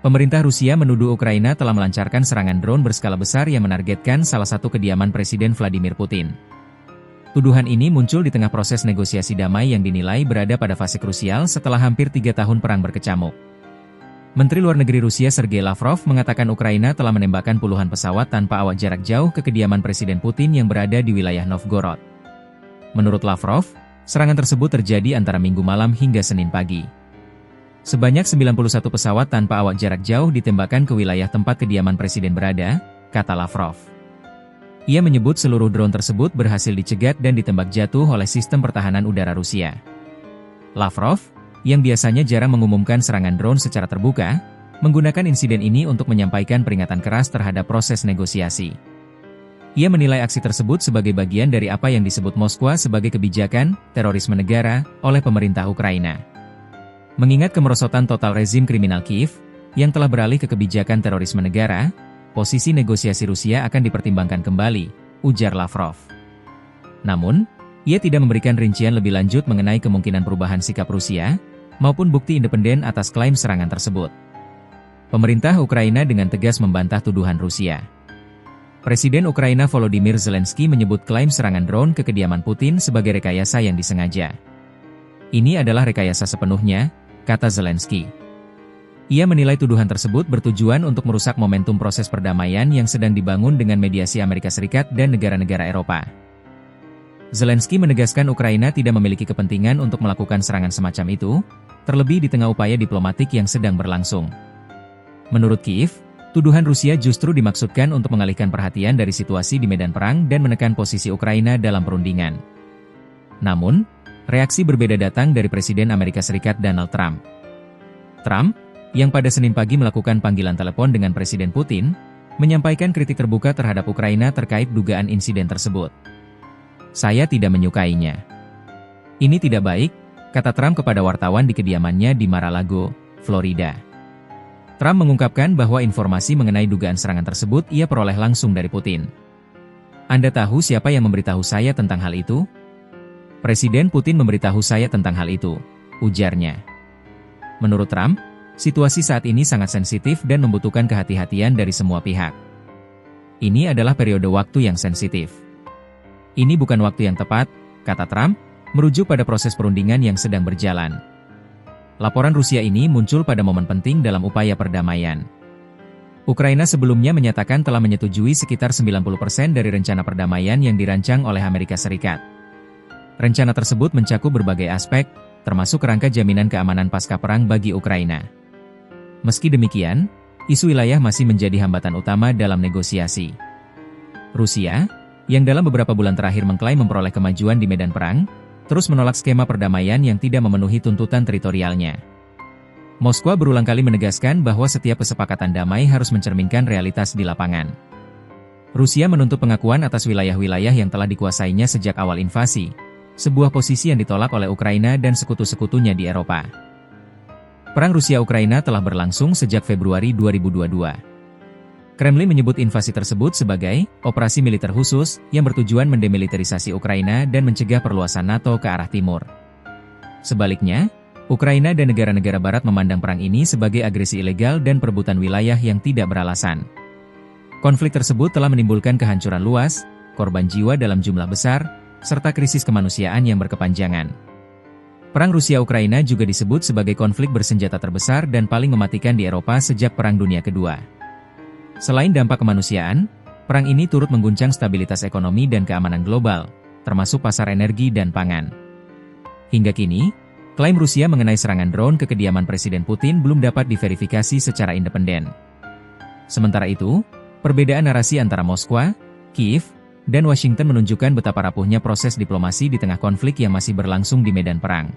Pemerintah Rusia menuduh Ukraina telah melancarkan serangan drone berskala besar yang menargetkan salah satu kediaman Presiden Vladimir Putin. Tuduhan ini muncul di tengah proses negosiasi damai yang dinilai berada pada fase krusial setelah hampir 3 tahun perang berkecamuk. Menteri Luar Negeri Rusia Sergei Lavrov mengatakan Ukraina telah menembakkan puluhan pesawat tanpa awak jarak jauh ke kediaman Presiden Putin yang berada di wilayah Novgorod. Menurut Lavrov, serangan tersebut terjadi antara Minggu malam hingga Senin pagi. Sebanyak 91 pesawat tanpa awak jarak jauh ditembakkan ke wilayah tempat kediaman Presiden berada, kata Lavrov. Ia menyebut seluruh drone tersebut berhasil dicegat dan ditembak jatuh oleh sistem pertahanan udara Rusia. Lavrov, yang biasanya jarang mengumumkan serangan drone secara terbuka, menggunakan insiden ini untuk menyampaikan peringatan keras terhadap proses negosiasi. Ia menilai aksi tersebut sebagai bagian dari apa yang disebut Moskwa sebagai kebijakan terorisme negara oleh pemerintah Ukraina. Mengingat kemerosotan total rezim kriminal Kiev, yang telah beralih ke kebijakan terorisme negara, posisi negosiasi Rusia akan dipertimbangkan kembali, ujar Lavrov. Namun, ia tidak memberikan rincian lebih lanjut mengenai kemungkinan perubahan sikap Rusia, maupun bukti independen atas klaim serangan tersebut. Pemerintah Ukraina dengan tegas membantah tuduhan Rusia. Presiden Ukraina Volodymyr Zelensky menyebut klaim serangan drone ke kediaman Putin sebagai rekayasa yang disengaja. Ini adalah rekayasa sepenuhnya, kata Zelensky. Ia menilai tuduhan tersebut bertujuan untuk merusak momentum proses perdamaian yang sedang dibangun dengan mediasi Amerika Serikat dan negara-negara Eropa. Zelensky menegaskan Ukraina tidak memiliki kepentingan untuk melakukan serangan semacam itu, terlebih di tengah upaya diplomatik yang sedang berlangsung. Menurut Kiev, tuduhan Rusia justru dimaksudkan untuk mengalihkan perhatian dari situasi di medan perang dan menekan posisi Ukraina dalam perundingan. Namun, reaksi berbeda datang dari Presiden Amerika Serikat Donald Trump. Trump, yang pada Senin pagi melakukan panggilan telepon dengan Presiden Putin, menyampaikan kritik terbuka terhadap Ukraina terkait dugaan insiden tersebut. Saya tidak menyukainya. Ini tidak baik, kata Trump kepada wartawan di kediamannya di Mar-a-Lago, Florida. Trump mengungkapkan bahwa informasi mengenai dugaan serangan tersebut ia peroleh langsung dari Putin. Anda tahu siapa yang memberitahu saya tentang hal itu? Presiden Putin memberitahu saya tentang hal itu, ujarnya. Menurut Trump, situasi saat ini sangat sensitif dan membutuhkan kehati-hatian dari semua pihak. Ini adalah periode waktu yang sensitif. Ini bukan waktu yang tepat, kata Trump, merujuk pada proses perundingan yang sedang berjalan. Laporan Rusia ini muncul pada momen penting dalam upaya perdamaian. Ukraina sebelumnya menyatakan telah menyetujui sekitar 90% dari rencana perdamaian yang dirancang oleh Amerika Serikat. Rencana tersebut mencakup berbagai aspek, termasuk kerangka jaminan keamanan pasca perang bagi Ukraina. Meski demikian, isu wilayah masih menjadi hambatan utama dalam negosiasi. Rusia, yang dalam beberapa bulan terakhir mengklaim memperoleh kemajuan di medan perang, terus menolak skema perdamaian yang tidak memenuhi tuntutan teritorialnya. Moskwa berulang kali menegaskan bahwa setiap kesepakatan damai harus mencerminkan realitas di lapangan. Rusia menuntut pengakuan atas wilayah-wilayah yang telah dikuasainya sejak awal invasi, sebuah posisi yang ditolak oleh Ukraina dan sekutu-sekutunya di Eropa. Perang Rusia-Ukraina telah berlangsung sejak Februari 2022. Kremlin menyebut invasi tersebut sebagai operasi militer khusus yang bertujuan mendemilitarisasi Ukraina dan mencegah perluasan NATO ke arah timur. Sebaliknya, Ukraina dan negara-negara barat memandang perang ini sebagai agresi ilegal dan perebutan wilayah yang tidak beralasan. Konflik tersebut telah menimbulkan kehancuran luas, korban jiwa dalam jumlah besar, serta krisis kemanusiaan yang berkepanjangan. Perang Rusia-Ukraina juga disebut sebagai konflik bersenjata terbesar dan paling mematikan di Eropa sejak Perang Dunia Kedua. Selain dampak kemanusiaan, perang ini turut mengguncang stabilitas ekonomi dan keamanan global, termasuk pasar energi dan pangan. Hingga kini, klaim Rusia mengenai serangan drone ke kediaman Presiden Putin belum dapat diverifikasi secara independen. Sementara itu, perbedaan narasi antara Moskwa, Kiev, dan Washington menunjukkan betapa rapuhnya proses diplomasi di tengah konflik yang masih berlangsung di medan perang.